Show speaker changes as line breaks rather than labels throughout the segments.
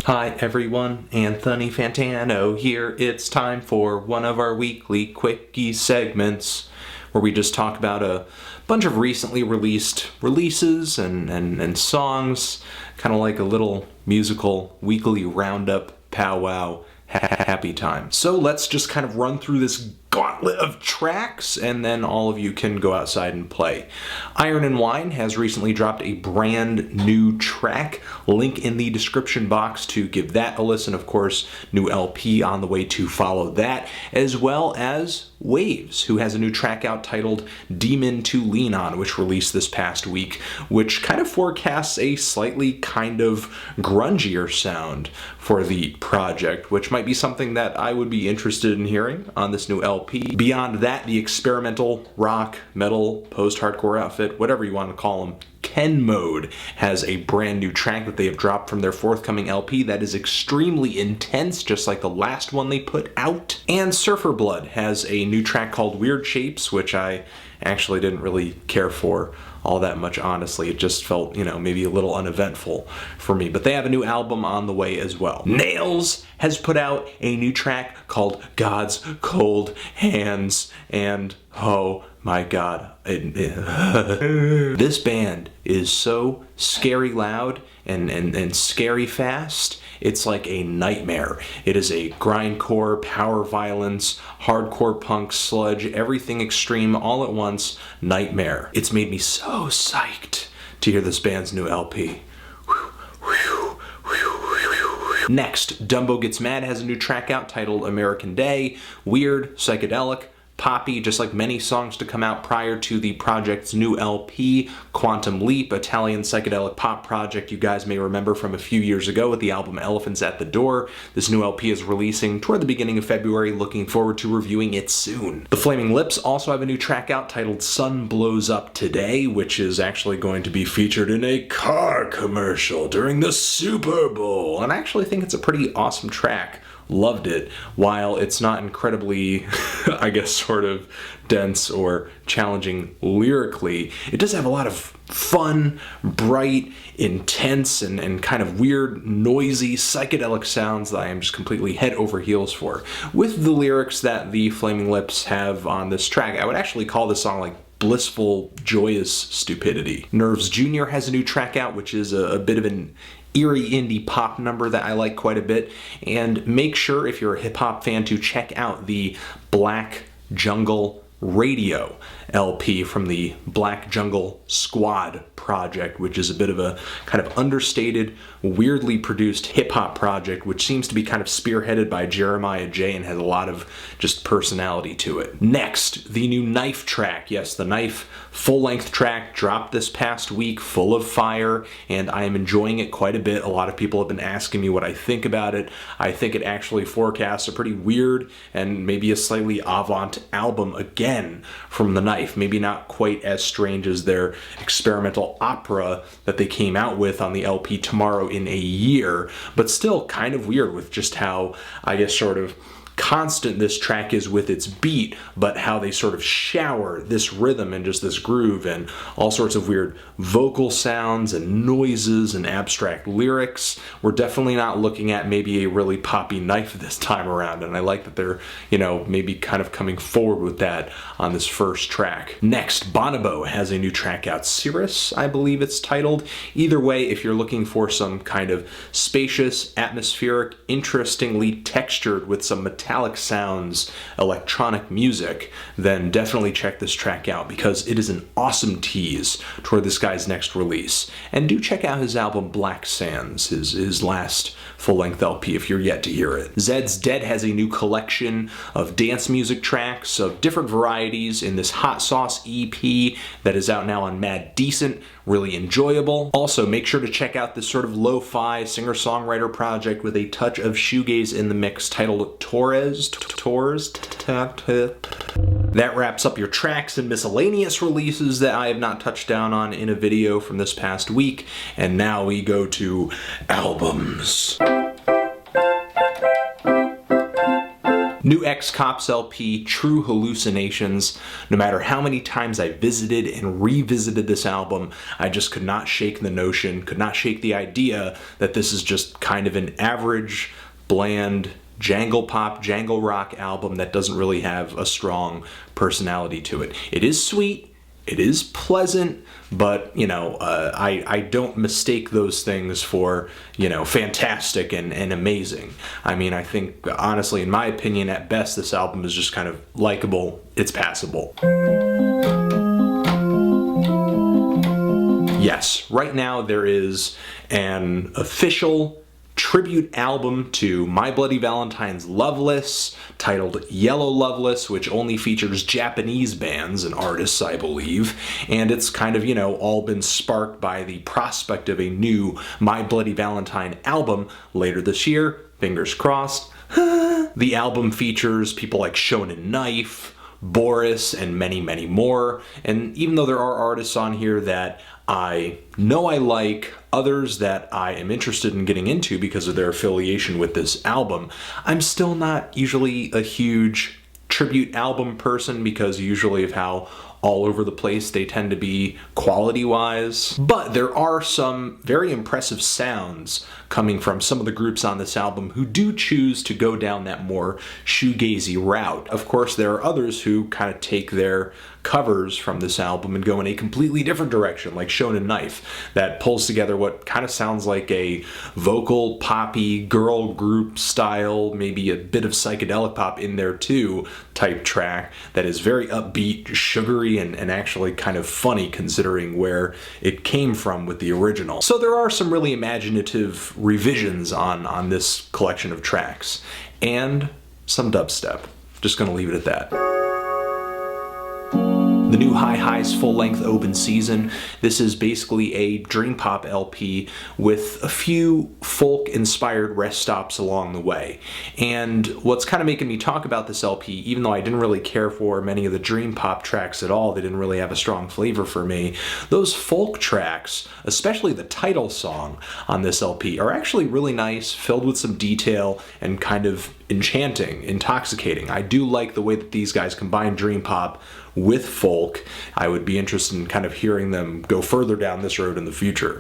Hi everyone, Anthony Fantano here. It's time for one of our weekly quickie segments where we just talk about a bunch of recently released releases and songs, kind of like a little musical weekly roundup powwow happy time. So let's just kind of run through this gauntlet of tracks, and then all of you can go outside and play. Iron and Wine has recently dropped a brand new track. Link in the description box to give that a listen. Of course, new LP on the way to follow that, as well as Wavves, who has a new track out titled Demon to Lean On, which released this past week, which kind of forecasts a slightly kind of grungier sound for the project, which might be something that I would be interested in hearing on this new LP. Beyond that, the experimental rock, metal, post-hardcore outfit, whatever you want to call them, Ken Mode has a brand new track that they have dropped from their forthcoming LP that is extremely intense, just like the last one they put out. And Surfer Blood has a new track called Weird Shapes, which I actually didn't really care for all that much, honestly. It just felt, maybe a little uneventful for me. But they have a new album on the way as well. Nails has put out a new track called God's Cold Hands, and oh my god, this band is so scary loud and scary fast. It's like a nightmare. It is a grindcore, power violence, hardcore punk, sludge, everything extreme all at once nightmare. It's made me so psyched to hear this band's new LP. Next, Dumbo Gets Mad has a new track out titled American Day. Weird, psychedelic, poppy, just like many songs to come out prior to the project's new LP, Quantum Leap, Italian psychedelic pop project you guys may remember from a few years ago with the album Elephants at the Door. This new LP is releasing toward the beginning of February. Looking forward to reviewing it soon. The Flaming Lips also have a new track out titled Sun Blows Up Today, which is actually going to be featured in a car commercial during the Super Bowl. And I actually think it's a pretty awesome track. Loved it. While it's not incredibly, I guess, sort of dense or challenging lyrically, it does have a lot of fun, bright, intense, and kind of weird, noisy, psychedelic sounds that I am just completely head over heels for. With the lyrics that the Flaming Lips have on this track, I would actually call this song like blissful, joyous stupidity. Nerves Jr. has a new track out, which is a bit of an eerie indie pop number that I like quite a bit. And make sure, if you're a hip-hop fan, to check out the Black Jungle Radio LP from the Black Jungle Squad project, which is a bit of a kind of understated, weirdly produced hip-hop project, which seems to be kind of spearheaded by Jeremiah J and has a lot of just personality to it. Next, the new Knife track. Yes, the Knife full-length track dropped this past week, full of fire, and I am enjoying it quite a bit. A lot of people have been asking me what I think about it. I think it actually forecasts a pretty weird and maybe a slightly avant album again from the Knife. Maybe not quite as strange as their experimental opera that they came out with on the LP Tomorrow in a Year, but still kind of weird with just how, I guess, sort of constant this track is with its beat, but how they sort of shower this rhythm and just this groove and all sorts of weird vocal sounds and noises and abstract lyrics. We're definitely not looking at maybe a really poppy Knife this time around, and I like that they're, maybe kind of coming forward with that on this first track. Next, Bonobo has a new track out, Cirrus, I believe it's titled. Either way, if you're looking for some kind of spacious, atmospheric, interestingly textured with some metallic sounds, electronic music, then definitely check this track out because it is an awesome tease toward this guy's next release. And do check out his album Black Sands, his last full-length LP if you're yet to hear it. Zed's Dead has a new collection of dance music tracks of different varieties in this Hot Sauce EP that is out now on Mad Decent. Really enjoyable. Also, make sure to check out this sort of lo-fi singer-songwriter project with a touch of shoegaze in the mix titled Torres. That wraps up your tracks and miscellaneous releases that I have not touched down on in a video from this past week. And now we go to albums. New Ex-Cops LP, True Hallucinations. No matter how many times I visited and revisited this album, I just could not shake the notion, could not shake the idea that this is just kind of an average, bland, jangle pop, jangle rock album that doesn't really have a strong personality to it. It is sweet, it is pleasant, but, you know, I don't mistake those things for, you know, fantastic and amazing. I mean, I think, honestly, in my opinion, at best, this album is just kind of likable. It's passable. Yes, right now there is an official tribute album to My Bloody Valentine's Loveless, titled Yellow Loveless, which only features Japanese bands and artists, I believe, and it's kind of, you know, all been sparked by the prospect of a new My Bloody Valentine album later this year, fingers crossed. The album features people like Shonen Knife, Boris, and many, many more, and even though there are artists on here that I know I like, others that I am interested in getting into because of their affiliation with this album, I'm still not usually a huge tribute album person because usually of how all over the place they tend to be quality-wise. But there are some very impressive sounds coming from some of the groups on this album who do choose to go down that more shoegazy route. Of course, there are others who kind of take their covers from this album and go in a completely different direction, like Shonen Knife, that pulls together what kind of sounds like a vocal poppy girl group style, maybe a bit of psychedelic pop in there too, type track that is very upbeat, sugary, and actually kind of funny considering where it came from with the original. So there are some really imaginative revisions on this collection of tracks, and some dubstep. Just gonna leave it at that. The new High Highs full-length open season. This is basically a dream pop LP with a few folk-inspired rest stops along the way. And what's kind of making me talk about this LP, even though I didn't really care for many of the dream pop tracks at all, they didn't really have a strong flavor for me, those folk tracks, especially the title song on this LP, are actually really nice, filled with some detail, and kind of enchanting, intoxicating. I do like the way that these guys combine dream pop with folk. I would be interested in kind of hearing them go further down this road in the future.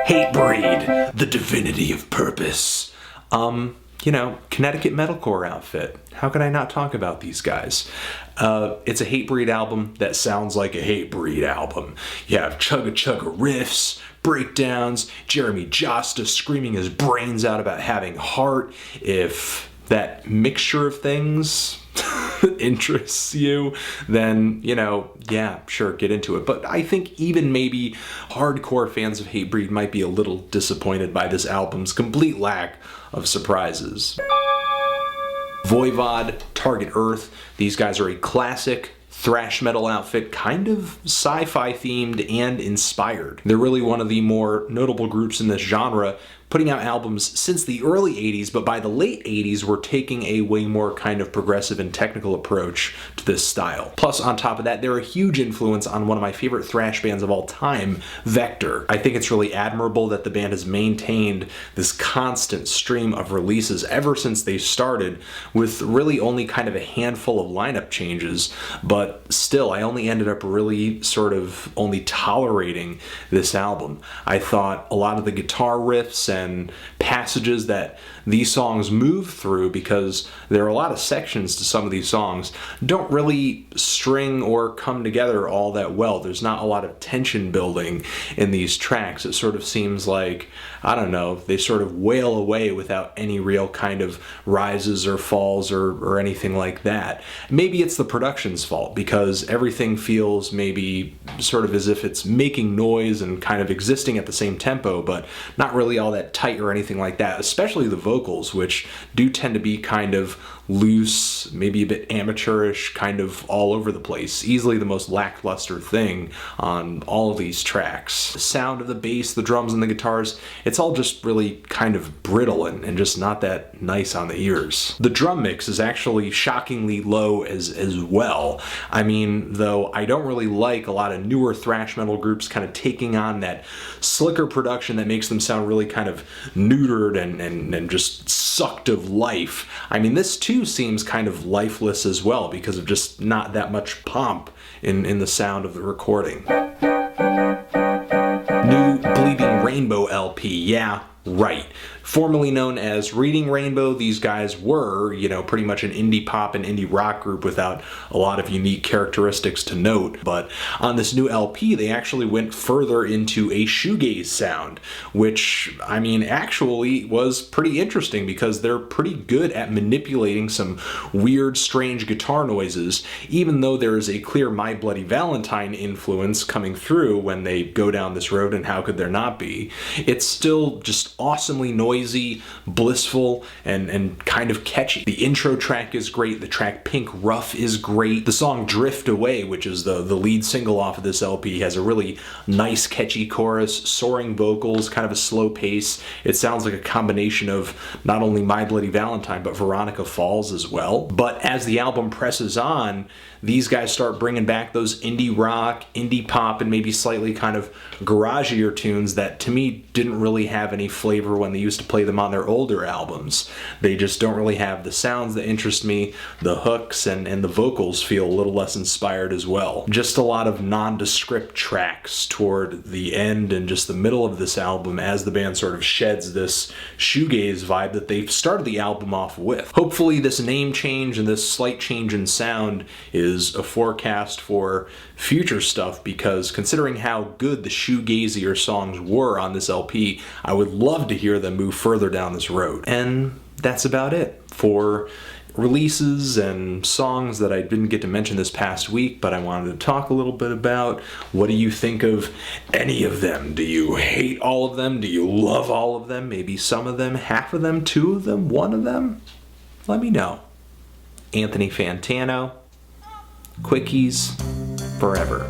Hatebreed, the divinity of purpose. You know, Connecticut metalcore outfit. How could I not talk about these guys? It's a Hatebreed album that sounds like a Hatebreed album. You have chugga-chugga riffs, breakdowns, Jeremy Josta screaming his brains out about having heart. If that mixture of things interests you, then, you know, yeah, sure, get into it. But I think even maybe hardcore fans of Hatebreed might be a little disappointed by this album's complete lack of surprises. Voivod, Target Earth. These guys are a classic thrash metal outfit, kind of sci-fi themed and inspired. They're really one of the more notable groups in this genre, putting out albums since the early 80s, but by the late 80s we're taking a way more kind of progressive and technical approach to this style. Plus, on top of that, they're a huge influence on one of my favorite thrash bands of all time, Vector. I think it's really admirable that the band has maintained this constant stream of releases ever since they started, with really only kind of a handful of lineup changes, but still, I only ended up really sort of only tolerating this album. I thought a lot of the guitar riffs and passages that these songs move through, because there are a lot of sections to some of these songs, don't really string or come together all that well. There's not a lot of tension building in these tracks. It sort of seems like, I don't know, they sort of wail away without any real kind of rises or falls or anything like that. Maybe it's the production's fault, because everything feels maybe sort of as if it's making noise and kind of existing at the same tempo, but not really all that tight or anything like that, especially the vocals, which do tend to be kind of loose, maybe a bit amateurish, kind of all over the place. Easily the most lackluster thing on all of these tracks. The sound of the bass, the drums, and the guitars, it's all just really kind of brittle and just not that nice on the ears. The drum mix is actually shockingly low as well. I mean, though I don't really like a lot of newer thrash metal groups kind of taking on that slicker production that makes them sound really kind of neutered and just sucked of life. I mean, this too seems kind of lifeless as well because of just not that much pomp in the sound of the recording. New Bleeding Rainbow LP, yeah, right. Formerly known as Reading Rainbow, these guys were, you know, pretty much an indie pop and indie rock group without a lot of unique characteristics to note. But on this new LP, they actually went further into a shoegaze sound, which, I mean, actually was pretty interesting because they're pretty good at manipulating some weird, strange guitar noises, even though there is a clear My Bloody Valentine influence coming through when they go down this road, and how could there not be? It's still just awesomely noisy, blissful, and kind of catchy. The intro track is great. The track Pink Rough is great. The song Drift Away, which is the lead single off of this LP, has a really nice catchy chorus, soaring vocals, kind of a slow pace. It sounds like a combination of not only My Bloody Valentine but Veronica Falls as well. But as the album presses on, these guys start bringing back those indie rock, indie pop, and maybe slightly kind of garagier tunes that to me didn't really have any flavor when they used to play them on their older albums. They just don't really have the sounds that interest me. The hooks and the vocals feel a little less inspired as well. Just a lot of nondescript tracks toward the end and just the middle of this album as the band sort of sheds this shoegaze vibe that they've started the album off with. Hopefully this name change and this slight change in sound is a forecast for future stuff, because considering how good the shoegazier songs were on this LP, I would love to hear them move further down this road. And that's about it for releases and songs that I didn't get to mention this past week, but I wanted to talk a little bit about. What do you think of any of them? Do you hate all of them? Do you love all of them? Maybe some of them, half of them, two of them, one of them? Let me know. Anthony Fantano, Quickies, forever.